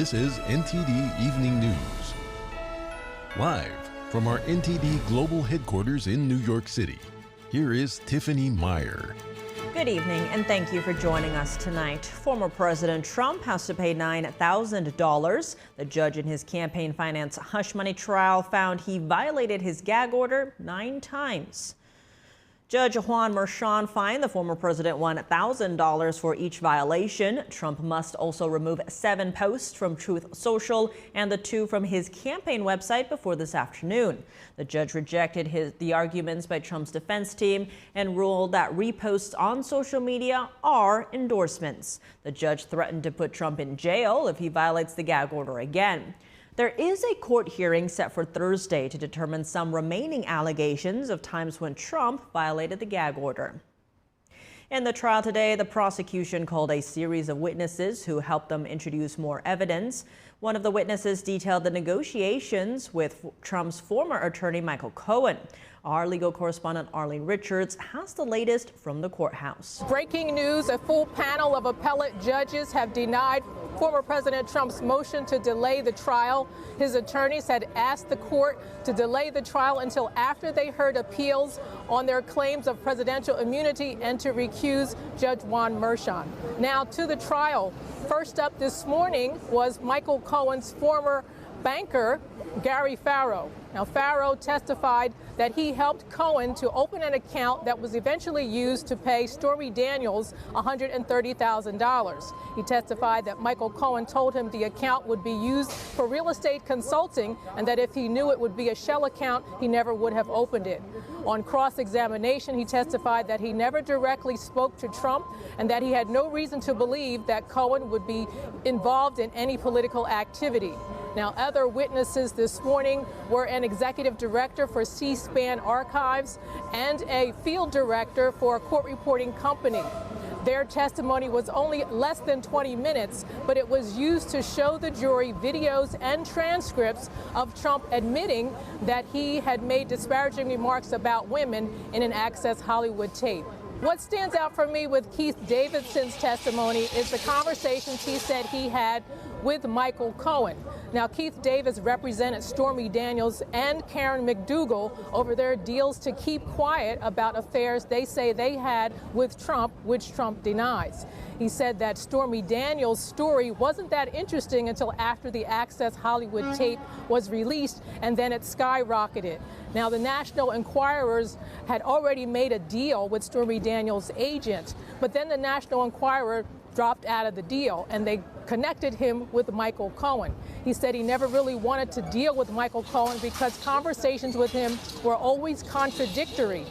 This is NTD Evening News. Live from our NTD Global Headquarters in New York City, here is Tiffany Meyer. Good evening and thank you for joining us tonight. Former President Trump has to pay $9,000. The judge in his campaign finance hush money trial found he violated his gag order 9 times. Judge Juan Merchan fined the former president $1,000 for each violation. Trump must also remove 7 posts from Truth Social and the 2 from his campaign website before this afternoon. The judge rejected the arguments by Trump's defense team and ruled that reposts on social media are endorsements. The judge threatened to put Trump in jail if he violates the gag order again. There is a court hearing set for Thursday to determine some remaining allegations of times when Trump violated the gag order. In the trial today, the prosecution called a series of witnesses who helped them introduce more evidence. One of the witnesses detailed the negotiations with Trump's former attorney, Michael Cohen. Our legal correspondent, Arlene Richards, has the latest from the courthouse. Breaking news, a full panel of appellate judges have denied former President Trump's motion to delay the trial. His attorneys had asked the court to delay the trial until after they heard appeals on their claims of presidential immunity and to recuse Judge Juan Merchan. Now to the trial. First up this morning was Michael Cohen's former banker, Gary Farrow. Now, Farrow testified that he helped Cohen to open an account that was eventually used to pay Stormy Daniels $130,000. He testified that Michael Cohen told him the account would be used for real estate consulting and that if he knew it would be a shell account, he never would have opened it. On cross-examination, he testified that he never directly spoke to Trump and that he had no reason to believe that Cohen would be involved in any political activity. Now, other witnesses this morning were an executive director for C-SPAN Archives and a field director for a court reporting company. Their testimony was only less than 20 minutes, but it was used to show the jury videos and transcripts of Trump admitting that he had made disparaging remarks about women in an Access Hollywood tape. What stands out for me with Keith Davidson's testimony is the conversations he said he had with Michael Cohen. Now, Keith Davis represented Stormy Daniels and Karen McDougal over their deals to keep quiet about affairs they say they had with Trump, which Trump denies. He said that Stormy Daniels' story wasn't that interesting until after the Access Hollywood tape was released, and then it skyrocketed. Now, the National Enquirers had already made a deal with Stormy Daniels' agent, but then the National Enquirer dropped out of the deal, and they connected him with Michael Cohen. He said he never really wanted to deal with Michael Cohen because conversations with him were always contradictory.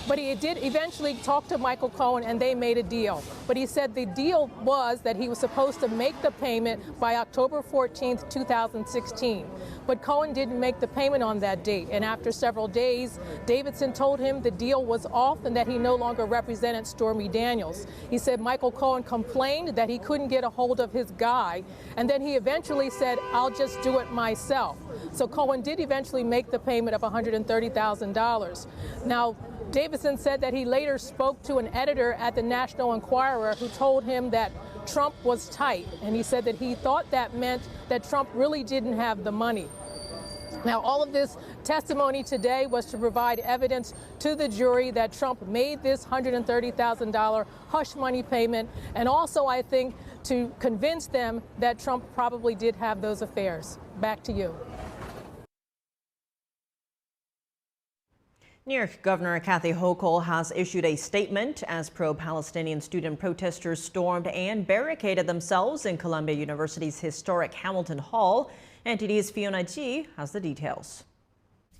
But he did eventually talk to Michael Cohen and they made a deal. But he said the deal was that he was supposed to make the payment by October 14th, 2016. But Cohen didn't make the payment on that date. And after several days, Davidson told him the deal was off and that he no longer represented Stormy Daniels. He said Michael Cohen complained that he couldn't get a hold of his guy. And then he eventually said, I'll just do it myself. So Cohen did eventually make the payment of $130,000. Now, Davidson said that he later spoke to an editor at the National Enquirer who told him that Trump was tight, and he said that he thought that meant that Trump really didn't have the money. Now, all of this testimony today was to provide evidence to the jury that Trump made this $130,000 hush money payment, and also, I think, to convince them that Trump probably did have those affairs. Back to you. New York Governor Kathy Hochul has issued a statement as pro-Palestinian student protesters stormed and barricaded themselves in Columbia University's historic Hamilton Hall. NTD's Fiona G has the details.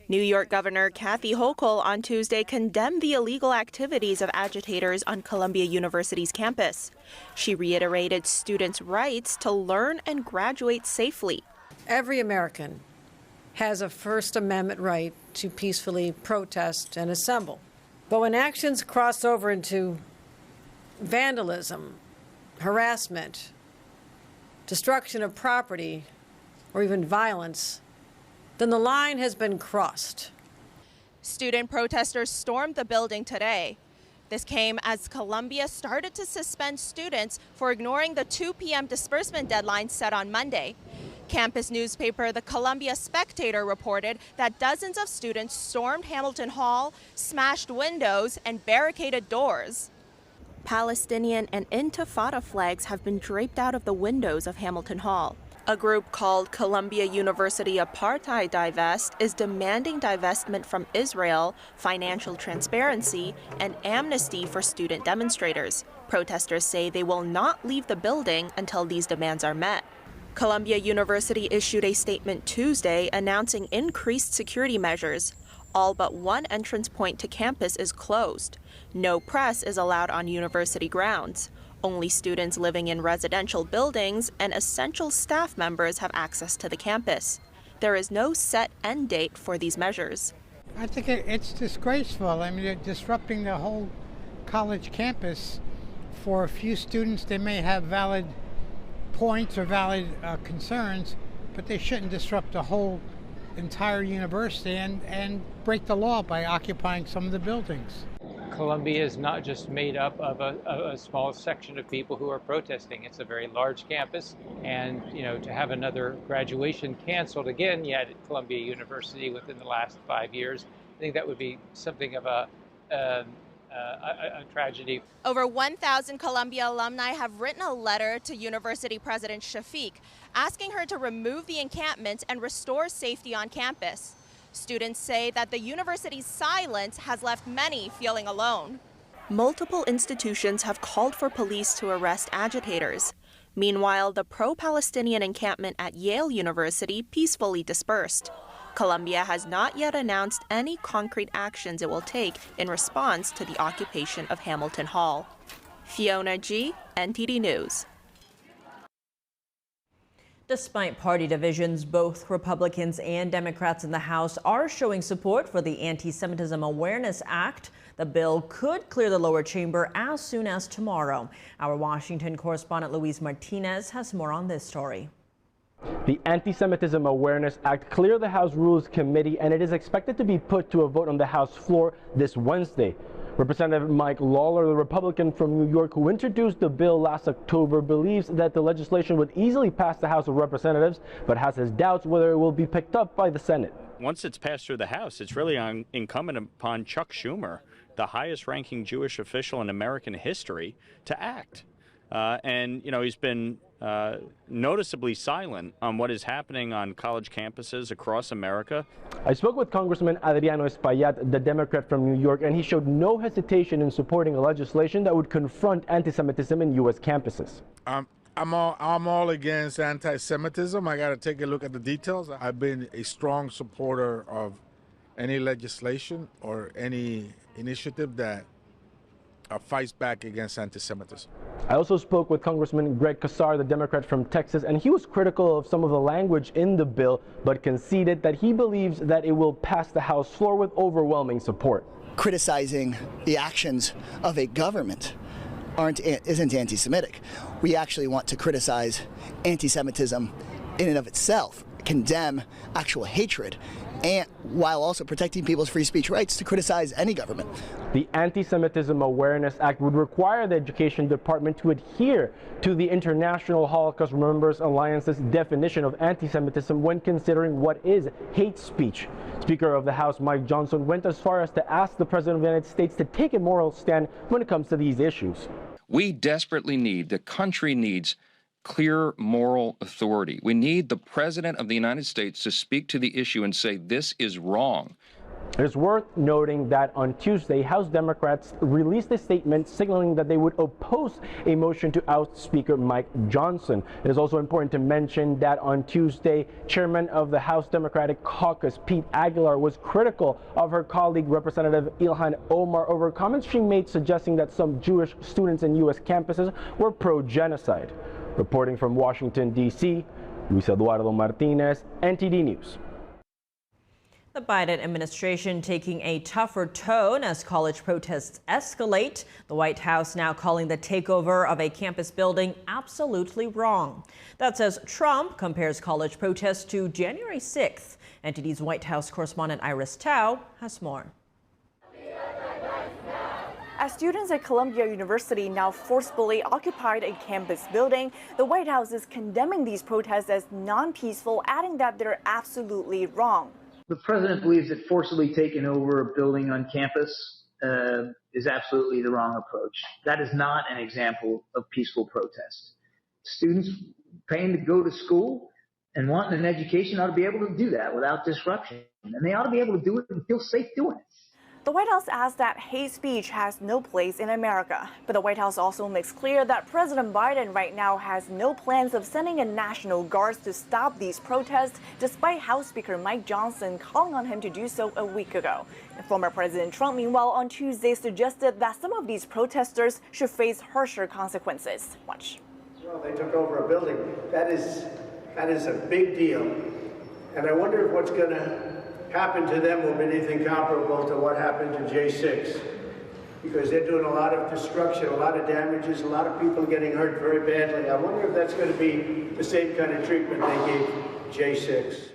New York Governor Kathy Hochul on Tuesday condemned the illegal activities of agitators on Columbia University's campus. She reiterated students' rights to learn and graduate safely. Every American has a First Amendment right to peacefully protest and assemble. But when actions cross over into vandalism, harassment, destruction of property, or even violence, then the line has been crossed. Student protesters stormed the building today. This came as Columbia started to suspend students for ignoring the 2 p.m. disbursement deadline set on Monday. Campus newspaper The Columbia Spectator reported that dozens of students stormed Hamilton Hall, smashed windows, and barricaded doors. Palestinian and Intifada flags have been draped out of the windows of Hamilton Hall. A group called Columbia University Apartheid Divest is demanding divestment from Israel, financial transparency, and amnesty for student demonstrators. Protesters say they will not leave the building until these demands are met. Columbia University issued a statement Tuesday announcing increased security measures. All but one entrance point to campus is closed. No press is allowed on university grounds. Only students living in residential buildings and essential staff members have access to the campus. There is no set end date for these measures. I think it's disgraceful. I mean, they're disrupting the whole college campus. For a few students, they may have valid points or valid concerns, but they shouldn't disrupt the whole entire university and break the law by occupying some of the buildings. Columbia is not just made up of a small section of people who are protesting. It's a very large campus, and to have another graduation canceled again yet at Columbia University within the last 5 years, I think that would be something of a tragedy. Over 1,000 Columbia alumni have written a letter to University President Shafiq asking her to remove the encampment and restore safety on campus. Students say that the university's silence has left many feeling alone. Multiple institutions have called for police to arrest agitators. Meanwhile, the pro-Palestinian encampment at Yale University peacefully dispersed. Columbia has not yet announced any concrete actions it will take in response to the occupation of Hamilton Hall. Fiona G., NTD News. Despite party divisions, both Republicans and Democrats in the House are showing support for the Antisemitism Awareness Act. The bill could clear the lower chamber as soon as tomorrow. Our Washington correspondent Luis Martinez has more on this story. The Antisemitism Awareness Act cleared the House Rules Committee, and it is expected to be put to a vote on the House floor this Wednesday. Representative Mike Lawler, the Republican from New York who introduced the bill last October, believes that the legislation would easily pass the House of Representatives, but has his doubts whether it will be picked up by the Senate. Once it's passed through the House, it's really incumbent upon Chuck Schumer, the highest-ranking Jewish official in American history, to act. He's been noticeably silent on what is happening on college campuses across America. I spoke with Congressman Adriano Espaillat, the Democrat from New York, and he showed no hesitation in supporting a legislation that would confront anti-Semitism in U.S. campuses. I'm all against anti-Semitism. I got to take a look at the details. I've been a strong supporter of any legislation or any initiative that fights back against anti-Semitism. I also spoke with Congressman Greg Casar, the Democrat from Texas, and he was critical of some of the language in the bill, but conceded that he believes that it will pass the House floor with overwhelming support. Criticizing the actions of a government isn't anti-Semitic. We actually want to criticize anti-Semitism in and of itself, condemn actual hatred, and while also protecting people's free speech rights to criticize any government. The Anti-Semitism Awareness Act would require the Education Department to adhere to the International Holocaust Remembrance Alliance's definition of anti-Semitism when considering what is hate speech. Speaker of the House Mike Johnson went as far as to ask the President of the United States to take a moral stand when it comes to these issues. We desperately need, the country needs, clear moral authority. We need the President of the United States to speak to the issue and say this is wrong. It is worth noting that on Tuesday, House Democrats released a statement signaling that they would oppose a motion to oust Speaker Mike Johnson. It is also important to mention that on Tuesday, Chairman of the House Democratic Caucus, Pete Aguilar, was critical of her colleague, Representative Ilhan Omar, over comments she made suggesting that some Jewish students in U.S. campuses were pro-genocide. Reporting from Washington, D.C., Luis Eduardo Martinez, NTD News. The Biden administration taking a tougher tone as college protests escalate. The White House now calling the takeover of a campus building absolutely wrong. That says Trump compares college protests to January 6th. NTD's White House correspondent Iris Tao has more. As students at Columbia University now forcibly occupied a campus building, the White House is condemning these protests as non-peaceful, adding that they're absolutely wrong. The president believes that forcibly taking over a building on campus is absolutely the wrong approach. That is not an example of peaceful protest. Students paying to go to school and wanting an education ought to be able to do that without disruption. And they ought to be able to do it and feel safe doing it. The White House adds that hate speech has no place in America. But the White House also makes clear that President Biden right now has no plans of sending in National Guards to stop these protests, despite House Speaker Mike Johnson calling on him to do so a week ago. And former President Trump, meanwhile, on Tuesday suggested that some of these protesters should face harsher consequences. Watch. Well, they took over a building. That is a big deal. And I wonder if what's going to happen to them will be anything comparable to what happened to J6, because they're doing a lot of destruction, a lot of damages, a lot of people getting hurt very badly. I wonder if that's going to be the same kind of treatment they gave J6.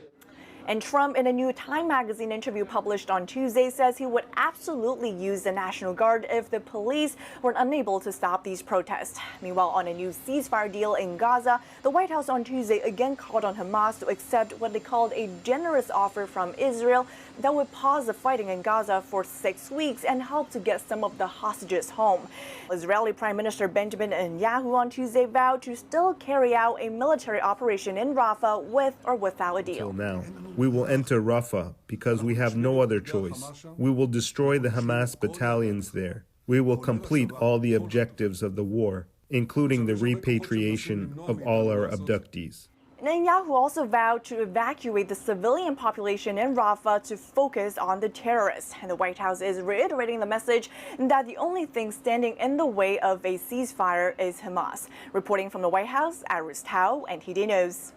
And Trump, in a new Time magazine interview published on Tuesday, says he would absolutely use the National Guard if the police were unable to stop these protests. Meanwhile, on a new ceasefire deal in Gaza, the White House on Tuesday again called on Hamas to accept what they called a generous offer from Israel that would pause the fighting in Gaza for 6 weeks and help to get some of the hostages home. Israeli Prime Minister Benjamin Netanyahu on Tuesday vowed to still carry out a military operation in Rafah with or without a deal. Till now, we will enter Rafah because we have no other choice. We will destroy the Hamas battalions there. We will complete all the objectives of the war, including the repatriation of all our abductees. Netanyahu also vowed to evacuate the civilian population in Rafah to focus on the terrorists. And the White House is reiterating the message that the only thing standing in the way of a ceasefire is Hamas. Reporting from the White House, Iris Tao, NTD News.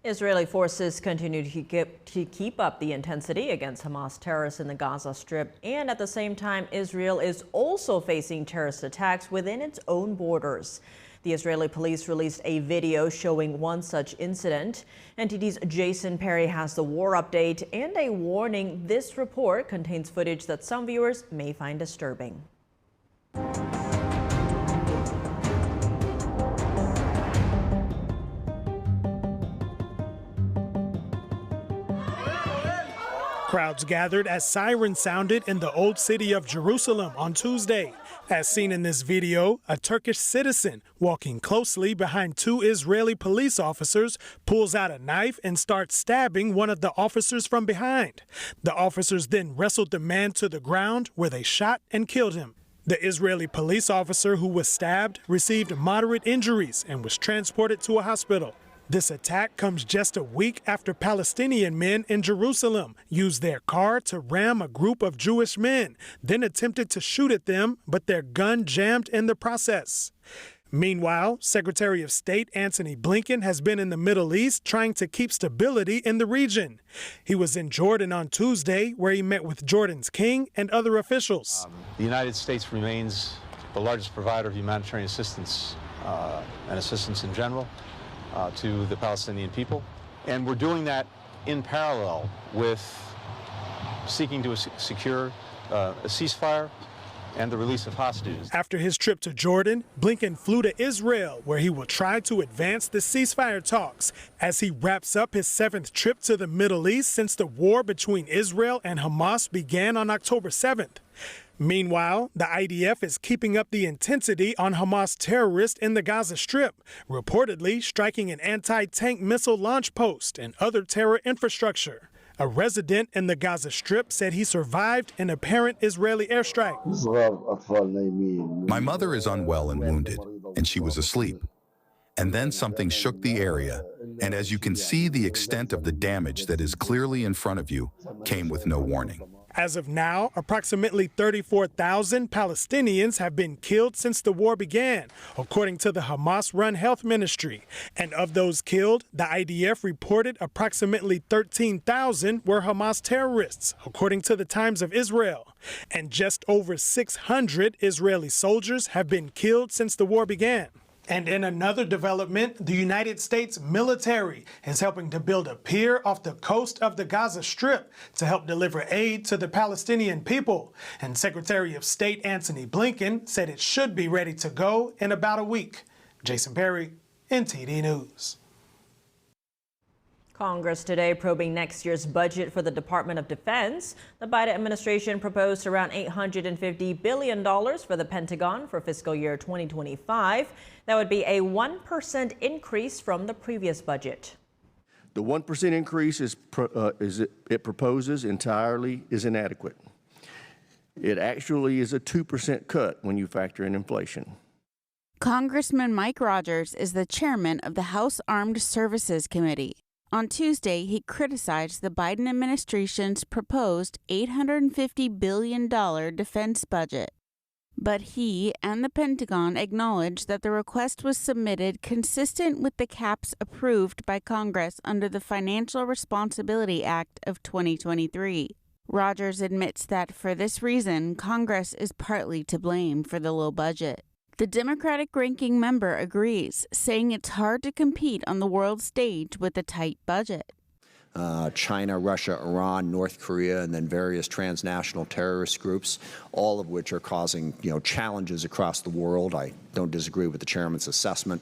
Israeli forces continue to keep up the intensity against Hamas terrorists in the Gaza Strip, and at the same time, Israel is also facing terrorist attacks within its own borders. The Israeli police released a video showing one such incident. NTD's Jason Perry has the war update and a warning. This report contains footage that some viewers may find disturbing. Crowds gathered as sirens sounded in the old city of Jerusalem on Tuesday. As seen in this video, a Turkish citizen walking closely behind two Israeli police officers pulls out a knife and starts stabbing one of the officers from behind. The officers then wrestled the man to the ground, where they shot and killed him. The Israeli police officer who was stabbed received moderate injuries and was transported to a hospital. This attack comes just a week after Palestinian men in Jerusalem used their car to ram a group of Jewish men, then attempted to shoot at them, but their gun jammed in the process. Meanwhile, Secretary of State Antony Blinken has been in the Middle East trying to keep stability in the region. He was in Jordan on Tuesday, where he met with Jordan's king and other officials. The United States remains the largest provider of humanitarian assistance and assistance in general to the Palestinian people. And we're doing that in parallel with seeking to secure a ceasefire and the release of hostages. After his trip to Jordan, Blinken flew to Israel, where he will try to advance the ceasefire talks as he wraps up his 7th trip to the Middle East since the war between Israel and Hamas began on October 7th. Meanwhile, the IDF is keeping up the intensity on Hamas terrorists in the Gaza Strip, reportedly striking an anti-tank missile launch post and other terror infrastructure. A resident in the Gaza Strip said he survived an apparent Israeli airstrike. My mother is unwell and wounded, and she was asleep. And then something shook the area, and as you can see, the extent of the damage that is clearly in front of you came with no warning. As of now, approximately 34,000 Palestinians have been killed since the war began, according to the Hamas-run health ministry. And of those killed, the IDF reported approximately 13,000 were Hamas terrorists, according to the Times of Israel. And just over 600 Israeli soldiers have been killed since the war began. And in another development, the United States military is helping to build a pier off the coast of the Gaza Strip to help deliver aid to the Palestinian people. And Secretary of State Antony Blinken said it should be ready to go in about a week. Jason Perry, NTD News. Congress today probing next year's budget for the Department of Defense. The Biden administration proposed around $850 billion for the Pentagon for fiscal year 2025. That would be a 1% increase from the previous budget. The 1% increase it proposes entirely is inadequate. It actually is a 2% cut when you factor in inflation. Congressman Mike Rogers is the chairman of the House Armed Services Committee. On Tuesday, he criticized the Biden administration's proposed $850 billion defense budget. But he and the Pentagon acknowledged that the request was submitted consistent with the caps approved by Congress under the Financial Responsibility Act of 2023. Rogers admits that for this reason, Congress is partly to blame for the low budget. The Democratic ranking member agrees, saying it's hard to compete on the world stage with a tight budget. China, Russia, Iran, North Korea, and then various transnational terrorist groups, all of which are causing, challenges across the world. I don't disagree with the chairman's assessment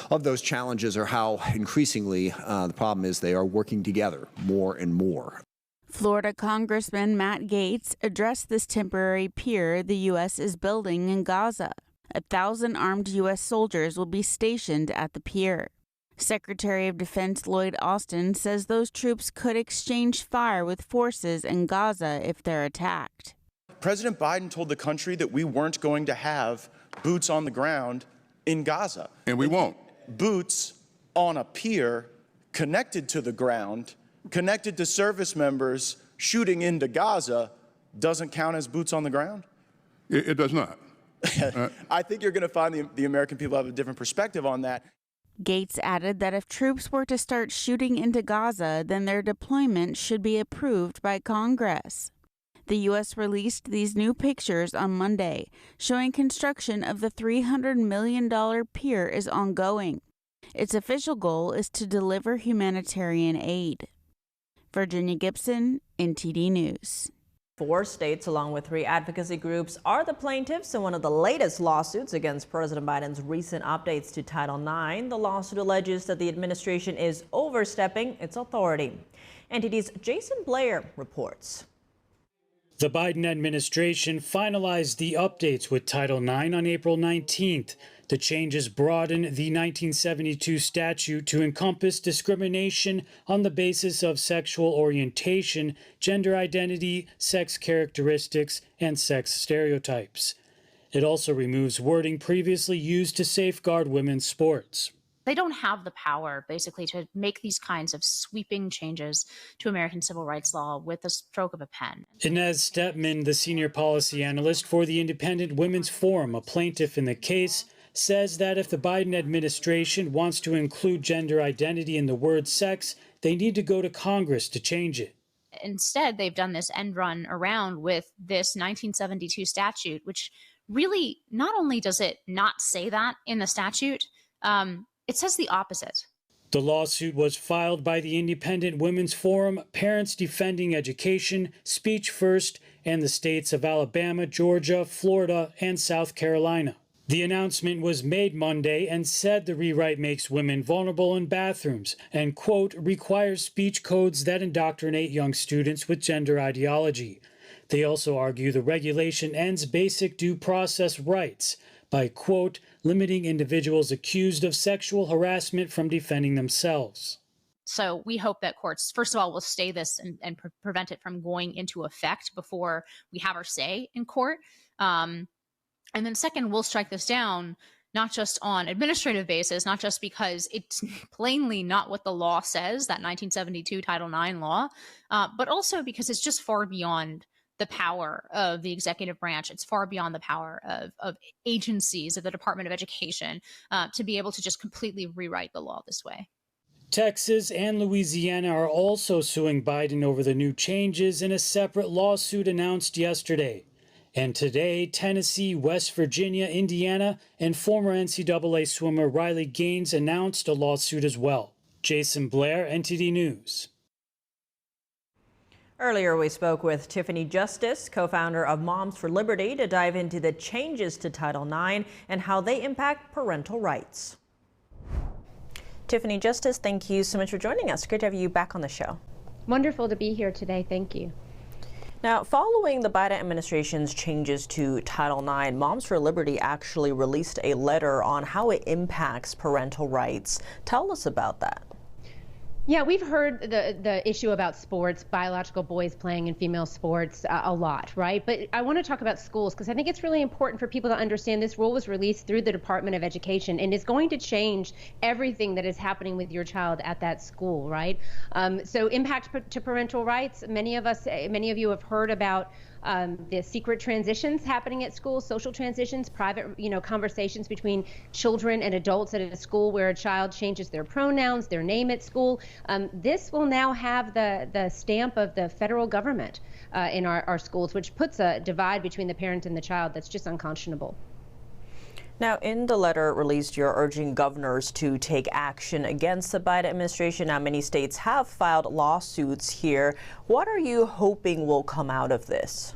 of those challenges or how increasingly the problem is they are working together more and more. Florida Congressman Matt Gaetz addressed this temporary pier the U.S. is building in Gaza. 1,000 armed U.S. soldiers will be stationed at the pier. Secretary of Defense Lloyd Austin says those troops could exchange fire with forces in Gaza if they're attacked. President Biden told the country that we weren't going to have boots on the ground in Gaza. And we won't. Boots on a pier connected to the ground, connected to service members shooting into Gaza, doesn't count as boots on the ground? It does not. I think you're going to find the American people have a different perspective on that. Gaetz added that if troops were to start shooting into Gaza, then their deployment should be approved by Congress. The U.S. released these new pictures on Monday, showing construction of the $300 million pier is ongoing. Its official goal is to deliver humanitarian aid. Virginia Gibson, NTD News. 4 states, along with 3 advocacy groups, are the plaintiffs in one of the latest lawsuits against President Biden's recent updates to Title IX. The lawsuit alleges that the administration is overstepping its authority. NTD's Jason Blair reports. The Biden administration finalized the updates with Title IX on April 19th. The changes broaden the 1972 statute to encompass discrimination on the basis of sexual orientation, gender identity, sex characteristics, and sex stereotypes. It also removes wording previously used to safeguard women's sports. They don't have the power, basically, to make these kinds of sweeping changes to American civil rights law with the stroke of a pen. Inez Stepman, the senior policy analyst for the Independent Women's Forum, a plaintiff in the case, says that if the Biden administration wants to include gender identity in the word sex, they need to go to Congress to change it. Instead, they've done this end run around with this 1972 statute, which really not only does it not say that in the statute, it says the opposite. The lawsuit was filed by the Independent Women's Forum, Parents Defending Education, Speech First, and the states of Alabama, Georgia, Florida, and South Carolina. The announcement was made Monday and said the rewrite makes women vulnerable in bathrooms and, quote, requires speech codes that indoctrinate young students with gender ideology. They also argue the regulation ends basic due process rights by, quote, limiting individuals accused of sexual harassment from defending themselves. So we hope that courts, first of all, will stay this and prevent it from going into effect before we have our say in court. And then second, we'll strike this down, not just on administrative basis, not just because it's plainly not what the law says, that 1972 Title IX law, but also because it's just far beyond the power of the executive branch. It's far beyond the power of agencies of the Department of Education to be able to just completely rewrite the law this way. Texas and Louisiana are also suing Biden over the new changes in a separate lawsuit announced yesterday. And today, Tennessee, West Virginia, Indiana, and former NCAA swimmer Riley Gaines announced a lawsuit as well. Jason Blair, NTD News. Earlier, we spoke with Tiffany Justice, co-founder of Moms for Liberty, to dive into the changes to Title IX and how they impact parental rights. Tiffany Justice, thank you so much for joining us. Great to have you back on the show. Wonderful to be here today. Thank you. Now, following the Biden administration's changes to Title IX, Moms for Liberty actually released a letter on how it impacts parental rights. Tell us about that. Yeah, we've heard the issue about sports, biological boys playing in female sports a lot, right? But I want to talk about schools because I think it's really important for people to understand this rule was released through the Department of Education and is going to change everything that is happening with your child at that school, right? So impact to parental rights. Many of you have heard about the secret transitions happening at schools, social transitions, private, conversations between children and adults at a school where a child changes their pronouns, their name at school. This will now have the stamp of the federal government in our schools, which puts a divide between the parent and the child that's just unconscionable. Now, in the letter released, you're urging governors to take action against the Biden administration. Now, many states have filed lawsuits here. What are you hoping will come out of this?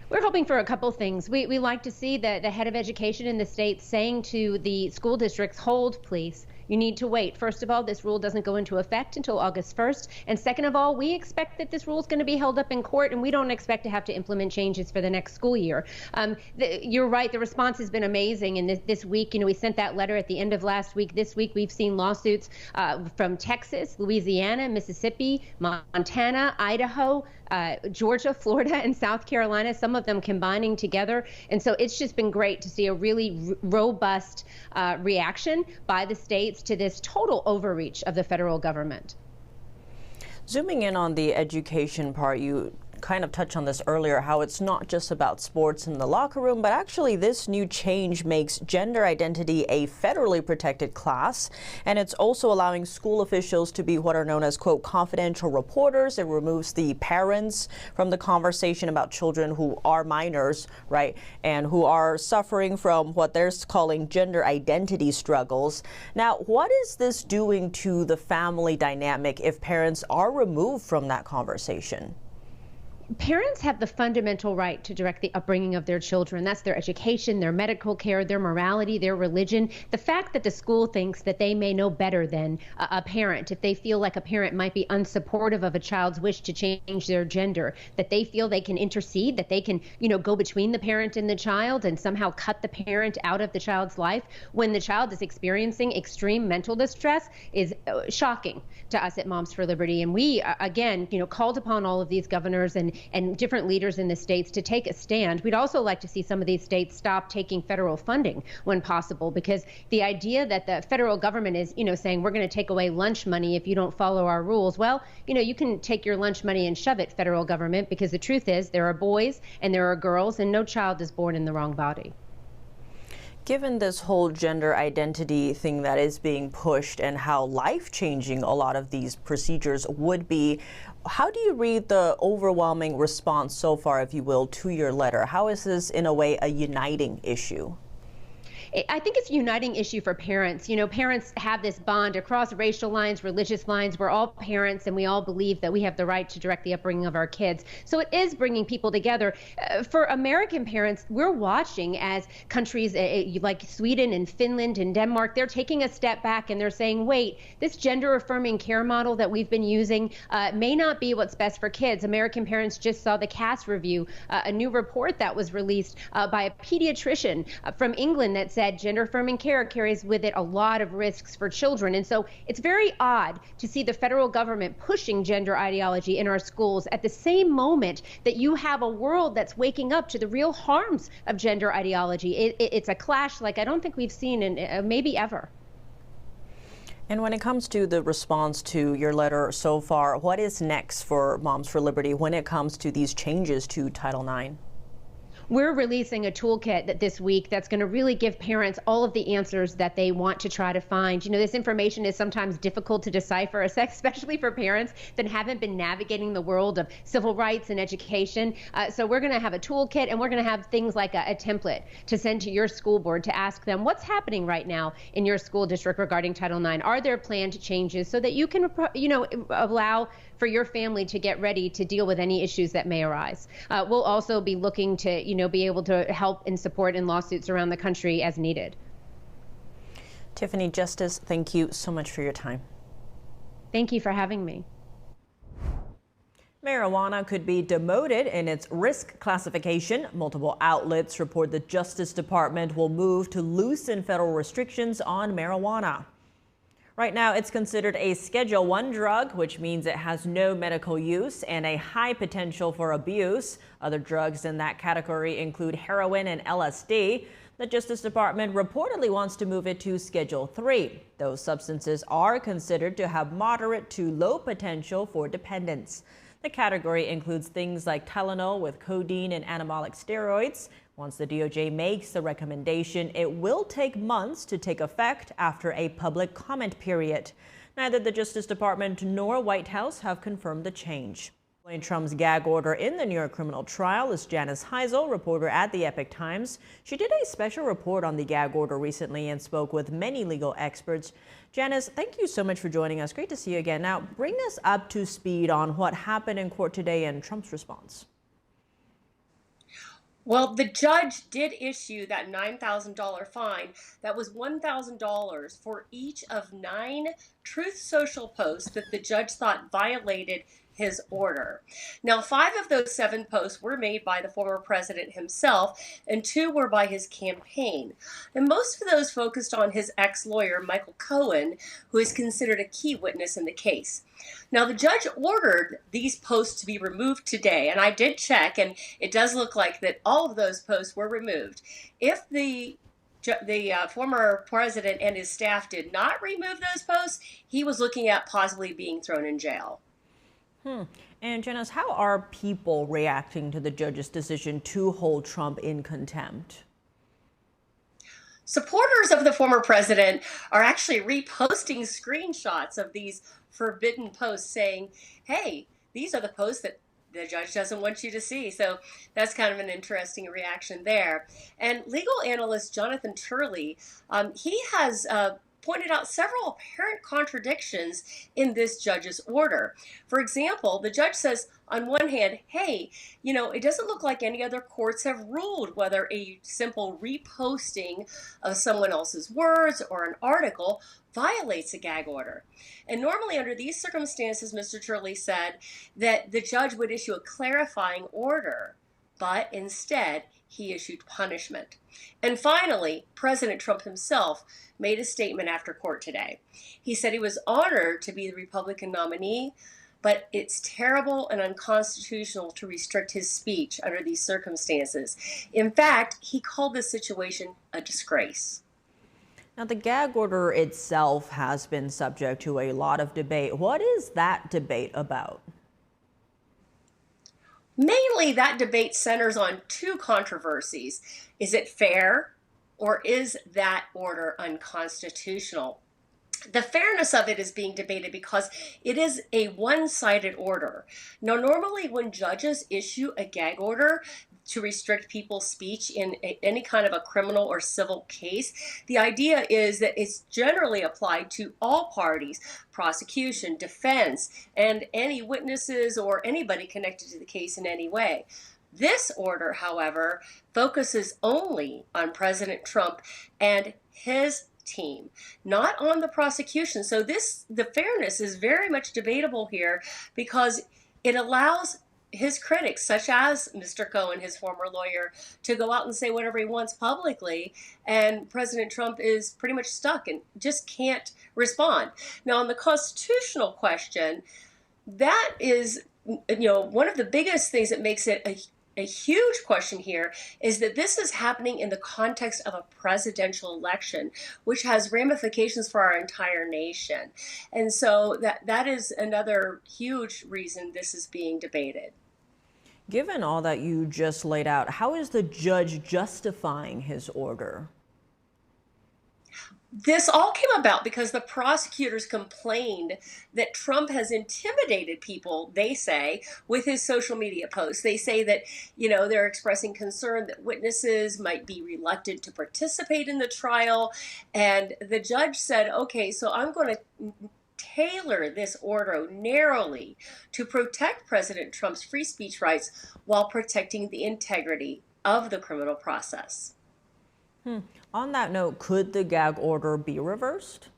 We're hoping for a couple things. We like to see the head of education in the state saying to the school districts, hold, please. You need to wait. First of all, this rule doesn't go into effect until August 1st. And second of all, we expect that this rule is going to be held up in court, and we don't expect to have to implement changes for the next school year. You're right. The response has been amazing. And this week, we sent that letter at the end of last week. This week, we've seen lawsuits from Texas, Louisiana, Mississippi, Montana, Idaho, Georgia, Florida, and South Carolina, some of them combining together. And so it's just been great to see a really robust reaction by the states to this total overreach of the federal government. Zooming in on the education part, you kind of touched on this earlier, how it's not just about sports in the locker room, but actually this new change makes gender identity a federally protected class, and it's also allowing school officials to be what are known as, quote, confidential reporters. It removes the parents from the conversation about children who are minors, right, and who are suffering from what they're calling gender identity struggles. Now, what is this doing to the family dynamic if parents are removed from that conversation? Parents have the fundamental right to direct the upbringing of their children. That's their education, their medical care, their morality, their religion. The fact that the school thinks that they may know better than a parent, if they feel like a parent might be unsupportive of a child's wish to change their gender, that they feel they can intercede, that they can, go between the parent and the child and somehow cut the parent out of the child's life when the child is experiencing extreme mental distress is shocking to us at Moms for Liberty. And we, again, called upon all of these governors and different leaders in the states to take a stand. We'd also like to see some of these states stop taking federal funding when possible, because the idea that the federal government is, saying we're going to take away lunch money if you don't follow our rules. Well, you can take your lunch money and shove it, federal government, because the truth is there are boys and there are girls and no child is born in the wrong body. Given this whole gender identity thing that is being pushed and how life-changing a lot of these procedures would be, how do you read the overwhelming response so far, if you will, to your letter? How is this, in a way, a uniting issue? I think it's a uniting issue for parents. Parents have this bond across racial lines, religious lines. We're all parents and we all believe that we have the right to direct the upbringing of our kids. So it is bringing people together. For American parents, we're watching as countries like Sweden and Finland and Denmark, they're taking a step back and they're saying, wait, this gender affirming care model that we've been using may not be what's best for kids. American parents just saw the CAS review, a new report that was released by a pediatrician from England that said gender affirming care carries with it a lot of risks for children. And so it's very odd to see the federal government pushing gender ideology in our schools at the same moment that you have a world that's waking up to the real harms of gender ideology. It's a clash like I don't think we've seen in maybe ever. And when it comes to the response to your letter so far, what is next for Moms for Liberty when it comes to these changes to Title IX? We're releasing a toolkit this week that's going to really give parents all of the answers that they want to try to find. You know, this information is sometimes difficult to decipher, especially for parents that haven't been navigating the world of civil rights and education. So we're going to have a toolkit, and we're going to have things like a template to send to your school board to ask them what's happening right now in your school district regarding Title IX. Are there planned changes so that you can, allow for your family to get ready to deal with any issues that may arise. We'll also be looking to, be able to help and support in lawsuits around the country as needed. Tiffany Justice, thank you so much for your time. Thank you for having me. Marijuana could be demoted in its risk classification. Multiple outlets report the Justice Department will move to loosen federal restrictions on marijuana. Right now, it's considered a Schedule I drug, which means it has no medical use and a high potential for abuse. Other drugs in that category include heroin and LSD. The Justice Department reportedly wants to move it to Schedule III. Those substances are considered to have moderate to low potential for dependence. The category includes things like Tylenol with codeine and anabolic steroids. Once the DOJ makes the recommendation, it will take months to take effect after a public comment period. Neither the Justice Department nor White House have confirmed the change. Following Trump's gag order in the New York criminal trial is Janice Heisel, reporter at the Epoch Times. She did a special report on the gag order recently and spoke with many legal experts. Janice, thank you so much for joining us. Great to see you again. Now, bring us up to speed on what happened in court today and Trump's response. Well, the judge did issue that $9,000 fine. That was $1,000 for each of 9 Truth Social posts that the judge thought violated his order. Now, 5 of those 7 posts were made by the former president himself, and 2 were by his campaign. And most of those focused on his ex-lawyer, Michael Cohen, who is considered a key witness in the case. Now, the judge ordered these posts to be removed today, and I did check, and it does look like that all of those posts were removed. If the former president and his staff did not remove those posts, he was looking at possibly being thrown in jail. And Janice, how are people reacting to the judge's decision to hold Trump in contempt? Supporters of the former president are actually reposting screenshots of these forbidden posts saying, hey, these are the posts that the judge doesn't want you to see. So that's kind of an interesting reaction there. And legal analyst Jonathan Turley, he has pointed out several apparent contradictions in this judge's order. For example, the judge says, on one hand, hey, it doesn't look like any other courts have ruled whether a simple reposting of someone else's words or an article violates a gag order. And normally under these circumstances, Mr. Turley said that the judge would issue a clarifying order, but instead he issued punishment. And finally, President Trump himself made a statement after court today. He said he was honored to be the Republican nominee, but it's terrible and unconstitutional to restrict his speech under these circumstances. In fact, he called this situation a disgrace. Now, the gag order itself has been subject to a lot of debate. What is that debate about? Mainly, that debate centers on 2 controversies. Is it fair, or is that order unconstitutional? The fairness of it is being debated because it is a one-sided order. Now, normally when judges issue a gag order to restrict people's speech in any kind of a criminal or civil case, the idea is that it's generally applied to all parties, prosecution, defense, and any witnesses or anybody connected to the case in any way. This order, however, focuses only on President Trump and his team, not on the prosecution. So the fairness is very much debatable here because it allows his critics, such as Mr. Cohen, his former lawyer, to go out and say whatever he wants publicly, and President Trump is pretty much stuck and just can't respond. Now, on the constitutional question, that is, one of the biggest things that makes it a huge question here is that this is happening in the context of a presidential election, which has ramifications for our entire nation. And so that is another huge reason this is being debated. Given all that you just laid out, how is the judge justifying his order? This all came about because the prosecutors complained that Trump has intimidated people, they say, with his social media posts. They say that, they're expressing concern that witnesses might be reluctant to participate in the trial. And the judge said, okay, so I'm going to tailor this order narrowly to protect President Trump's free speech rights while protecting the integrity of the criminal process. On that note, could the gag order be reversed?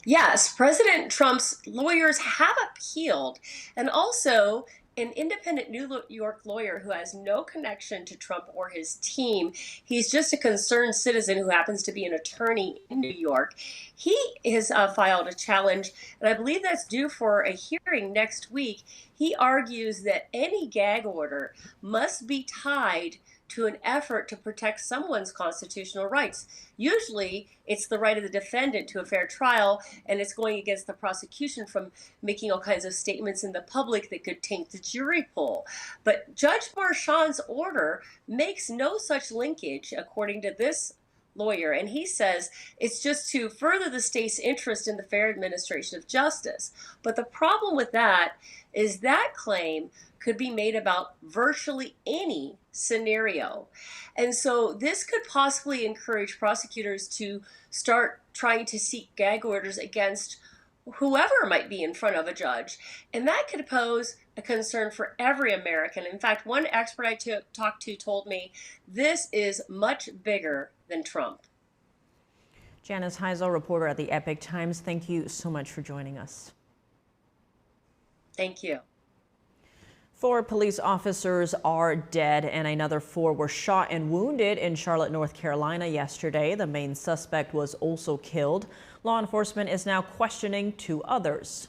Yes, President Trump's lawyers have appealed, and also an independent New York lawyer who has no connection to Trump or his team. He's just a concerned citizen who happens to be an attorney in New York. He has filed a challenge, and I believe that's due for a hearing next week. He argues that any gag order must be tied to an effort to protect someone's constitutional rights. Usually, it's the right of the defendant to a fair trial, and it's going against the prosecution from making all kinds of statements in the public that could taint the jury pool. But Judge Marchand's order makes no such linkage, according to this lawyer, and he says it's just to further the state's interest in the fair administration of justice. But the problem with that is that claim could be made about virtually any scenario. And so this could possibly encourage prosecutors to start trying to seek gag orders against whoever might be in front of a judge. And that could pose a concern for every American. In fact, one expert I talked to told me this is much bigger than Trump. Janice Heisel, reporter at the Epoch Times, thank you so much for joining us. Thank you. 4 police officers are dead and another 4 were shot and wounded in Charlotte, North Carolina yesterday. The main suspect was also killed. Law enforcement is now questioning 2 others.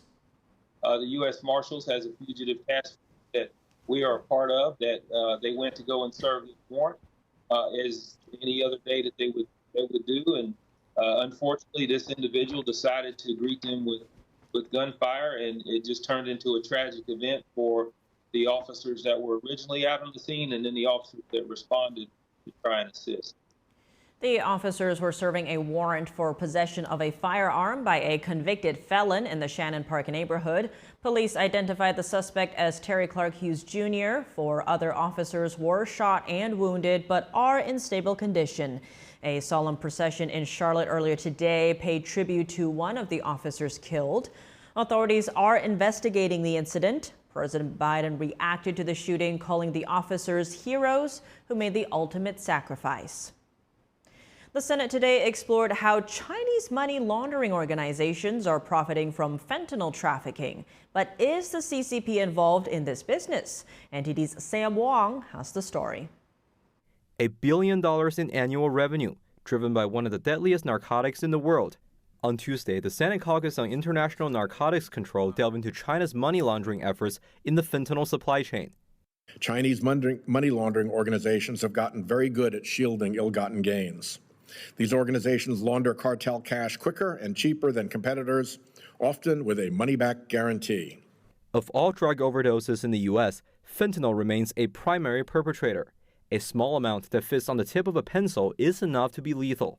The U.S. Marshals has a fugitive task force that we are a part of, that they went to go and serve the warrant as any other day that they would do. And unfortunately, this individual decided to greet them with gunfire, and it just turned into a tragic event for the officers that were originally out on the scene and then the officers that responded to try and assist. The officers were serving a warrant for possession of a firearm by a convicted felon in the Shannon Park neighborhood. Police identified the suspect as Terry Clark Hughes Jr. 4 other officers were shot and wounded but are in stable condition. A solemn procession in Charlotte earlier today paid tribute to one of the officers killed. Authorities are investigating the incident. President Biden reacted to the shooting, calling the officers heroes who made the ultimate sacrifice. The Senate today explored how Chinese money laundering organizations are profiting from fentanyl trafficking. But is the CCP involved in this business? NTD's Sam Wong has the story. $1 billion in annual revenue, driven by one of the deadliest narcotics in the world. On Tuesday, the Senate Caucus on International Narcotics Control delved into China's money laundering efforts in the fentanyl supply chain. Chinese money laundering organizations have gotten very good at shielding ill-gotten gains. These organizations launder cartel cash quicker and cheaper than competitors, often with a money-back guarantee. Of all drug overdoses in the U.S., fentanyl remains a primary perpetrator. A small amount that fits on the tip of a pencil is enough to be lethal.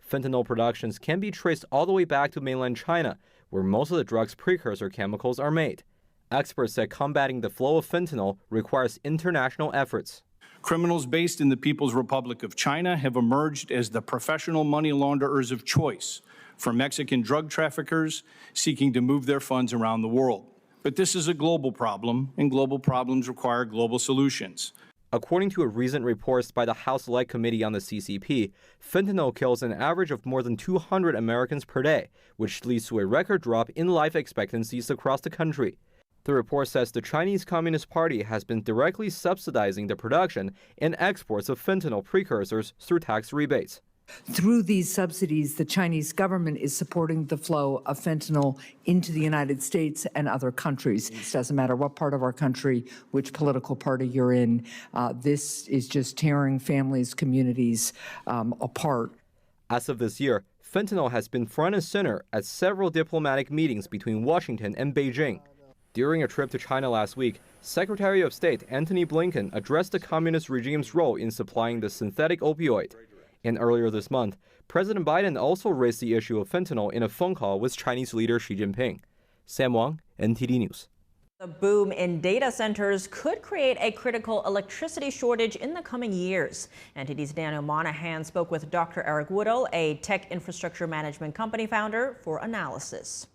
Fentanyl productions can be traced all the way back to mainland China, where most of the drug's precursor chemicals are made. Experts say combating the flow of fentanyl requires international efforts. Criminals based in the People's Republic of China have emerged as the professional money launderers of choice for Mexican drug traffickers seeking to move their funds around the world. But this is a global problem, and global problems require global solutions. According to a recent report by the House Select Committee on the CCP, fentanyl kills an average of more than 200 Americans per day, which leads to a record drop in life expectancies across the country. The report says the Chinese Communist Party has been directly subsidizing the production and exports of fentanyl precursors through tax rebates. Through these subsidies, the Chinese government is supporting the flow of fentanyl into the United States and other countries. It doesn't matter what part of our country, which political party you're in. This is just tearing families, communities apart. As of this year, fentanyl has been front and center at several diplomatic meetings between Washington and Beijing. During a trip to China last week, Secretary of State Antony Blinken addressed the communist regime's role in supplying the synthetic opioid. And earlier this month, President Biden also raised the issue of fentanyl in a phone call with Chinese leader Xi Jinping. Sam Wang, NTD News. The boom in data centers could create a critical electricity shortage in the coming years. NTD's Daniel Monahan spoke with Dr. Eric Woodall, a tech infrastructure management company founder, for analysis.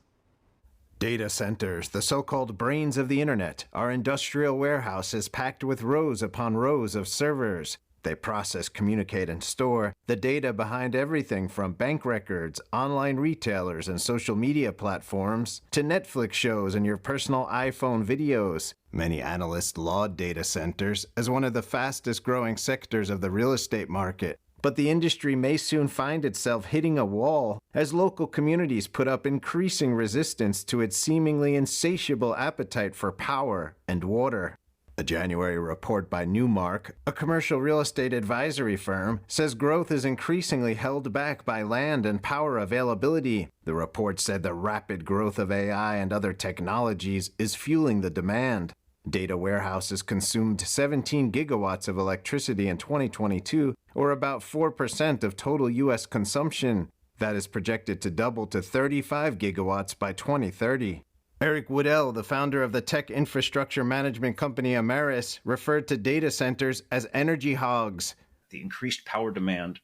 Data centers, the so-called brains of the internet, are industrial warehouses packed with rows upon rows of servers. They process, communicate, and store the data behind everything from bank records, online retailers, and social media platforms to Netflix shows and your personal iPhone videos. Many analysts laud data centers as one of the fastest growing sectors of the real estate market. But the industry may soon find itself hitting a wall as local communities put up increasing resistance to its seemingly insatiable appetite for power and water. A January report by Newmark, a commercial real estate advisory firm, says growth is increasingly held back by land and power availability. The report said the rapid growth of AI and other technologies is fueling the demand. Data warehouses consumed 17 gigawatts of electricity in 2022, or about 4% of total U.S. consumption. That is projected to double to 35 gigawatts by 2030. Eric Woodall, the founder of the tech infrastructure management company Ameris, referred to data centers as energy hogs. The increased power demand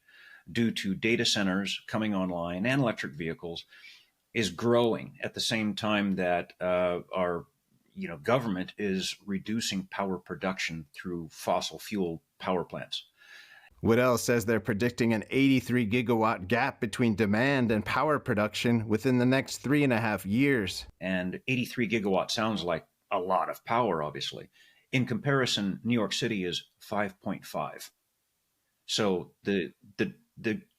due to data centers coming online and electric vehicles is growing at the same time that our government is reducing power production through fossil fuel power plants. Woodall says they're predicting an 83 gigawatt gap between demand and power production within the next 3.5 years. And 83 gigawatts sounds like a lot of power, obviously. In comparison, New York City is 5.5. So the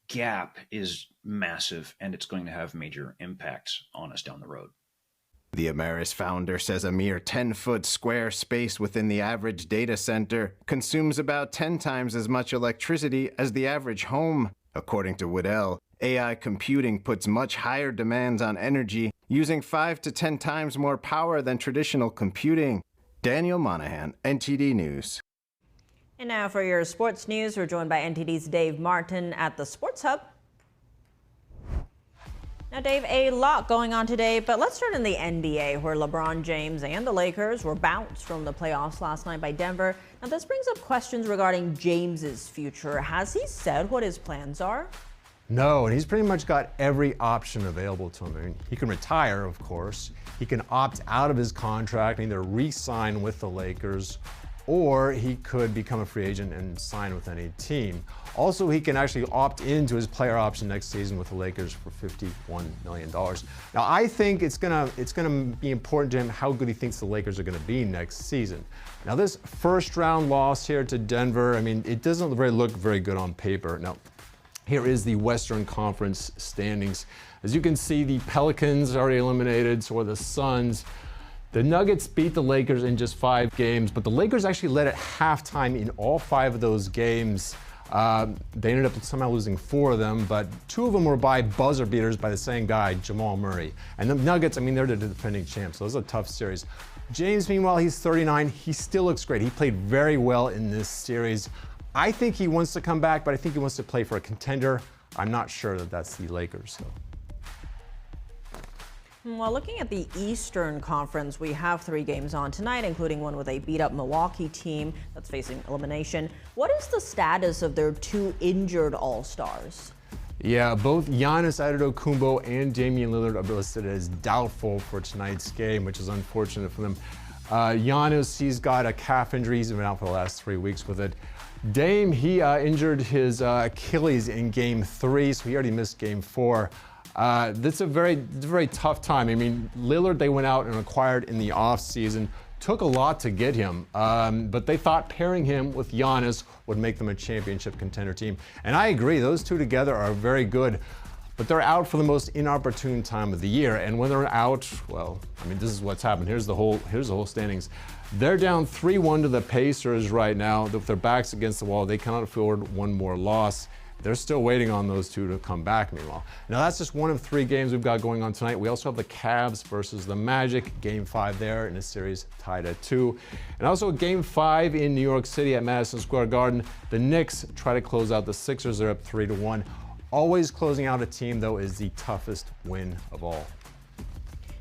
gap is massive, and it's going to have major impacts on us down the road. The Ameris founder says a mere 10-foot square space within the average data center consumes about 10 times as much electricity as the average home. According to Woodall, AI computing puts much higher demands on energy, using 5 to 10 times more power than traditional computing. Daniel Monahan, NTD News. And now for your sports news, we're joined by NTD's Dave Martin at the Sports Hub. Now, Dave, a lot going on today, but let's start in the NBA, where LeBron James and the Lakers were bounced from the playoffs last night by Denver. Now, this brings up questions regarding James's future. Has he said what his plans are? No, and he's pretty much got every option available to him. I mean, he can retire, of course. He can opt out of his contract and either re-sign with the Lakers, or he could become a free agent and sign with any team. Also, he can actually opt into his player option next season with the Lakers for $51 million. Now, I think it's gonna be important to him how good he thinks the Lakers are gonna be next season. Now, this first round loss here to Denver, I mean, it doesn't look very good on paper. Now, here is the Western Conference standings. As you can see, the Pelicans are already eliminated, so are the Suns. The Nuggets beat the Lakers in just 5 games, but the Lakers actually led at halftime in all 5 of those games. They ended up somehow losing 4 of them, but 2 of them were by buzzer beaters by the same guy, Jamal Murray. And the Nuggets, I mean, they're the defending champs, so it was a tough series. James, meanwhile, he's 39. He still looks great. He played very well in this series. I think he wants to come back, but I think he wants to play for a contender. I'm not sure that that's the Lakers, so. Well, looking at the Eastern Conference, we have 3 games on tonight, including one with a beat-up Milwaukee team that's facing elimination. What is the status of their 2 injured All-Stars? Yeah, both Giannis Antetokounmpo and Damian Lillard are listed as doubtful for tonight's game, which is unfortunate for them. Giannis, he's got a calf injury. He's been out for the last 3 weeks with it. Dame, he injured his Achilles in Game 3, so he already missed Game 4. That's a very tough time. I mean, Lillard, they went out and acquired in the offseason. Took a lot to get him, but they thought pairing him with Giannis would make them a championship contender team. And I agree, those 2 together are very good, but they're out for the most inopportune time of the year. And when they're out, well, I mean, this is what's happened. Here's the whole standings. They're down 3-1 to the Pacers right now. With their backs against the wall, they cannot afford one more loss. They're still waiting on those two to come back, meanwhile. Now, that's just one of 3 games we've got going on tonight. We also have the Cavs versus the Magic, Game 5 there in a series tied at 2. And also Game 5 in New York City at Madison Square Garden. The Knicks try to close out the Sixers. They're up 3-1. Always closing out a team, though, is the toughest win of all.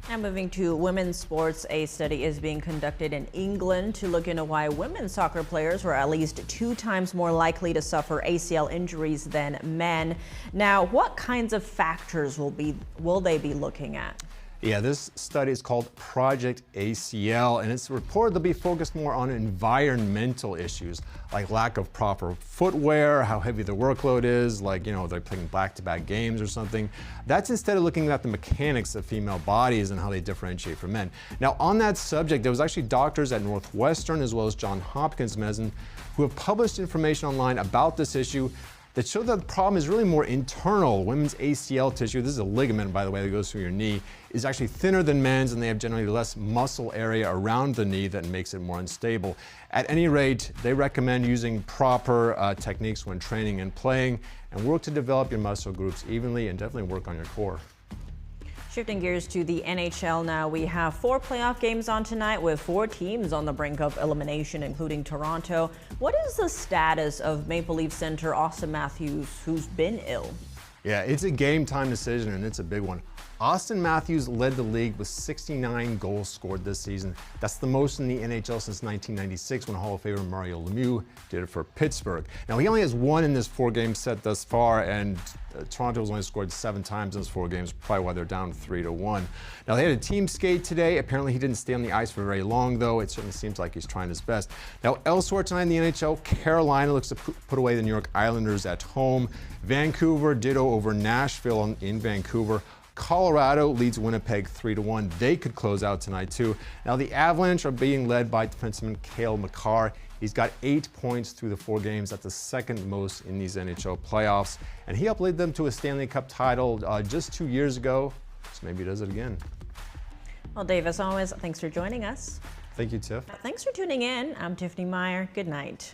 Now moving to women's sports, a study is being conducted in England to look into why women's soccer players were at least 2 times more likely to suffer ACL injuries than men. Now, what kinds of factors will they be looking at? Yeah, this study is called Project ACL, and it's reported to be focused more on environmental issues like lack of proper footwear, how heavy the workload is, like, they're playing back-to-back games or something. That's instead of looking at the mechanics of female bodies and how they differentiate from men. Now, on that subject, there was actually doctors at Northwestern as well as Johns Hopkins Medicine who have published information online about this issue that show that the problem is really more internal. Women's ACL tissue, this is a ligament, by the way, that goes through your knee, is actually thinner than men's, and they have generally less muscle area around the knee that makes it more unstable. At any rate, they recommend using proper techniques when training and playing, and work to develop your muscle groups evenly, and definitely work on your core. Shifting gears to the NHL now, we have 4 playoff games on tonight with 4 teams on the brink of elimination, including Toronto. What is the status of Maple Leaf center Austin Matthews, who's been ill? Yeah, it's a game time decision, and it's a big one. Austin Matthews led the league with 69 goals scored this season. That's the most in the NHL since 1996 when Hall of Famer Mario Lemieux did it for Pittsburgh. Now, he only has 1 in this 4-game set thus far, and Toronto's only scored 7 times in those 4 games, probably why they're down 3-1. Now, they had a team skate today. Apparently, he didn't stay on the ice for very long, though. It certainly seems like he's trying his best. Now, elsewhere tonight in the NHL, Carolina looks to put away the New York Islanders at home. Vancouver, ditto over Nashville in Vancouver. Colorado leads Winnipeg 3-1. They could close out tonight, too. Now, the Avalanche are being led by defenseman Cale Makar. He's got 8 points through the 4 games. That's the second most in these NHL playoffs. And he helped lead them to a Stanley Cup title just 2 years ago. So maybe he does it again. Well, Dave, as always, thanks for joining us. Thank you, Tiff. Thanks for tuning in. I'm Tiffany Meyer. Good night.